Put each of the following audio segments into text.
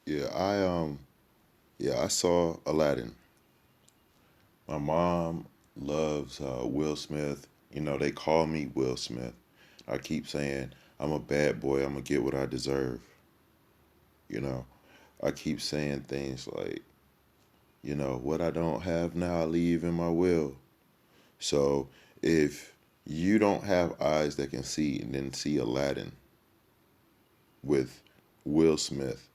Yeah, I saw Aladdin. My mom loves Will Smith. You know, they call me Will Smith. I keep saying I'm a bad boy. I'm gonna get what I deserve. You know, I keep saying things like, what I don't have now, I leave in my will. So if you don't have eyes that can see and then see Aladdin with Will Smith,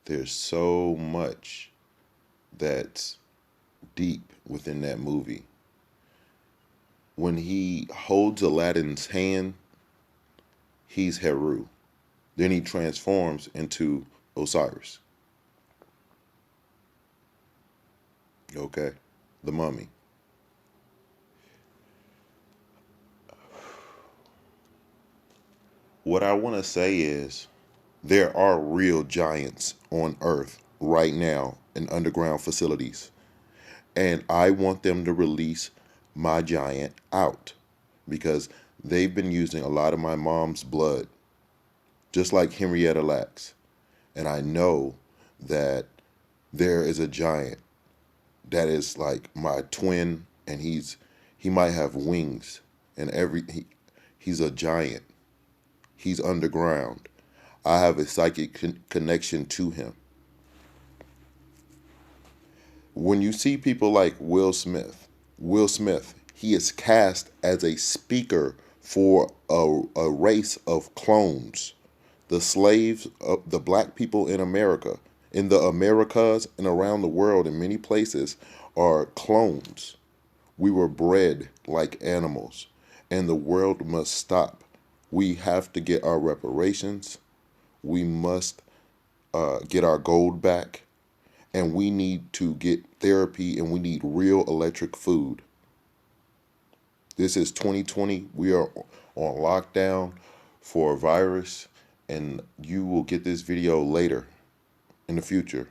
there's so much that's deep within that movie. When he holds Aladdin's hand, he's Heru. Then he transforms into Osiris. Okay? The mummy. What I want to say is there are real giants on Earth right now in underground facilities. And I want them to release my giant out because they've been using a lot of my mom's blood, just like Henrietta Lacks. And I know that there is a giant that is like my twin, and he might have wings, and he's a giant. He's underground. I have a psychic connection to him. When you see people like Will Smith, he is cast as a speaker for a race of clones, the slaves of the black people in America, in the Americas and around the world in many places are clones. We were bred like animals, and the world must stop. We have to get our reparations. We must get our gold back, and we need to get therapy, and we need real electric food. This is 2020. We are on lockdown for a virus, and you will get this video later in the future.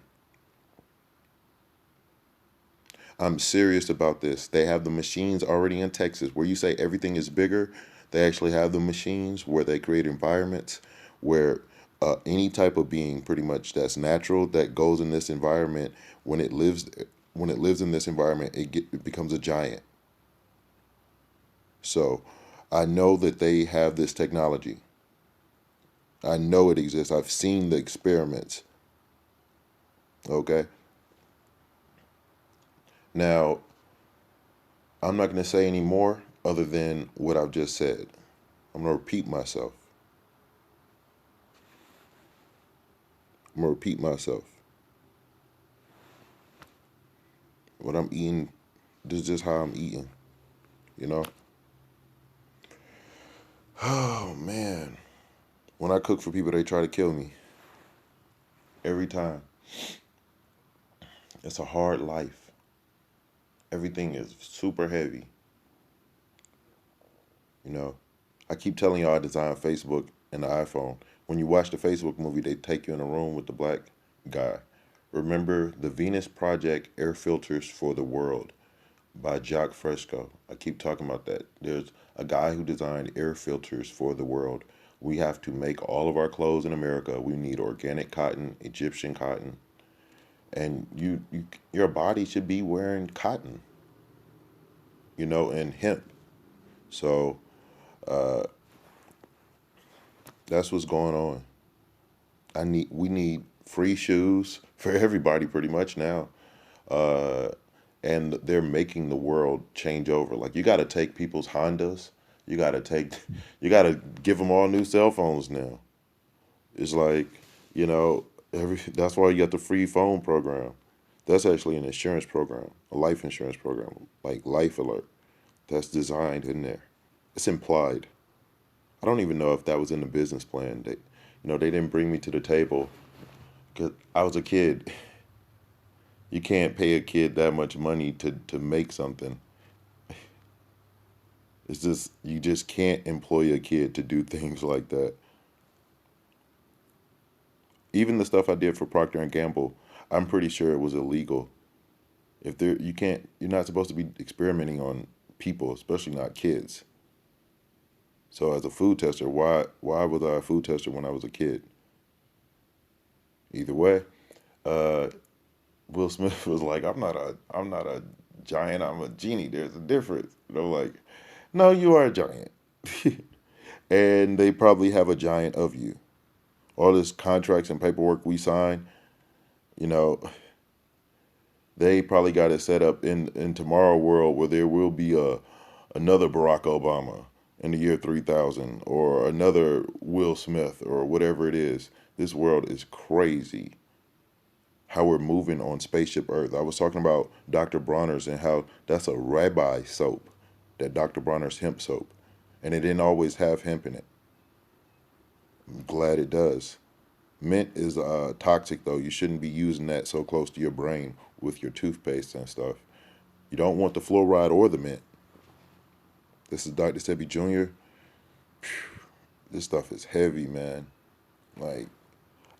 I'm serious about this. They have the machines already in Texas where you say everything is bigger. They actually have the machines where they create environments where any type of being pretty much that's natural that goes in this environment when it lives in this environment it becomes a giant. So I know that they have this technology. I know it exists. I've seen the experiments. Okay. Now, I'm not going to say any more other than what I've just said. I'm going to repeat myself. I'm going to repeat myself. What I'm eating, this is just how I'm eating, you know? Oh, man. When I cook for people, they try to kill me. Every time. It's a hard life. Everything is super heavy, you know? I keep telling y'all I designed Facebook and the iPhone. When you watch the Facebook movie, they take you in a room with the black guy. Remember the Venus Project Air Filters for the World by Jacques Fresco. I keep talking about that. There's a guy who designed air filters for the world. We have to make all of our clothes in America. We need organic cotton, Egyptian cotton, and your body should be wearing cotton, and hemp. So that's what's going on. We need free shoes for everybody pretty much now. Uh, and they're making the world change over. Like you got to take people's Hondas, you got to take, you got to give them all new cell phones now. It's like, every that's why you got the free phone program. That's actually an insurance program, a life insurance program, like Life Alert. That's designed in there. It's implied. I don't even know if that was in the business plan. They didn't bring me to the table because I was a kid. You can't pay a kid that much money to make something. It's just you just can't employ a kid to do things like that. Even the stuff I did for Procter and Gamble, I'm pretty sure it was illegal. If there you're not supposed to be experimenting on people, especially not kids. So as a food tester, why was I a food tester when I was a kid? Either way, Uh, Will Smith was like, I'm not a giant. I'm a genie. There's a difference. And I'm like, no, you are a giant, and they probably have a giant of you. All this contracts and paperwork we sign, you know, they probably got it set up in tomorrow world where there will be a another Barack Obama in the year 3000 or another Will Smith or whatever it is. This world is crazy how we're moving on Spaceship Earth. I was talking about Dr. Bronner's and how that's a rabbi soap, that Dr. Bronner's hemp soap. And it didn't always have hemp in it. I'm glad it does. Mint is toxic though. You shouldn't be using that so close to your brain with your toothpaste and stuff. You don't want the fluoride or the mint. This is Dr. Sebi Jr. This stuff is heavy, man. Like,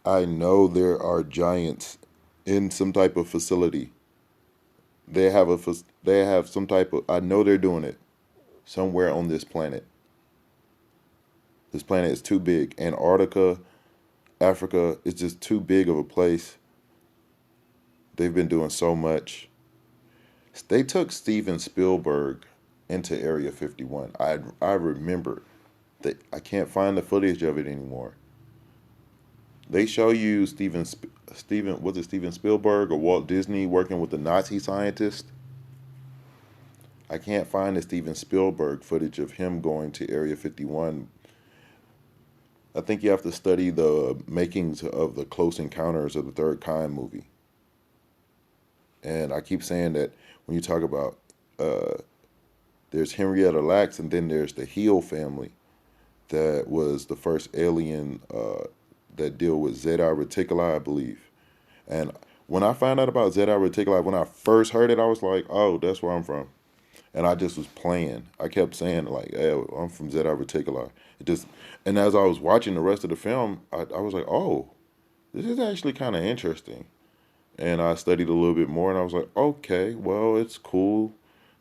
I know there are giants in some type of facility. They have some type of, I know they're doing it somewhere on this planet. This planet is too big. Antarctica, Africa is just too big of a place. They've been doing so much. They took Steven Spielberg into Area 51. I remember that. I can't find the footage of it anymore. They show you was it Steven Spielberg or Walt Disney working with the Nazi scientist? I can't find the Steven Spielberg footage of him going to Area 51. I think you have to study the makings of the Close Encounters of the Third Kind movie. And I keep saying that when you talk about there's Henrietta Lacks and then there's the Heel family that was the first alien that deal with Zeta Reticuli, I believe. And when I found out about Zeta Reticuli, when I first heard it, I was like, oh, that's where I'm from. And I just was playing. I kept saying like, "Hey, I'm from Zeta Reticuli." It just, and as I was watching the rest of the film, I was like, "Oh, this is actually kind of interesting." And I studied a little bit more, and I was like, "Okay, well, it's cool.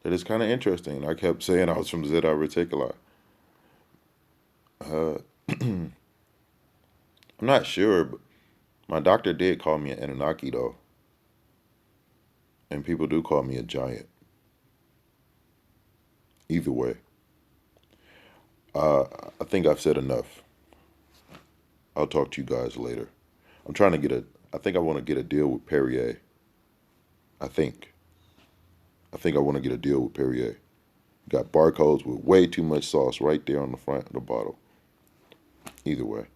That is kind of interesting." I kept saying I was from Zeta Reticuli. Uh, I'm not sure, but my doctor did call me an Anunnaki though, and people do call me a giant. Either way, uh, I think I've said enough. I'll talk to you guys later. I'm trying to get a. I think I want to get a deal with Perrier. I think. I think I want to get a deal with Perrier. Got barcodes with way too much sauce right there on the front of the bottle. Either way.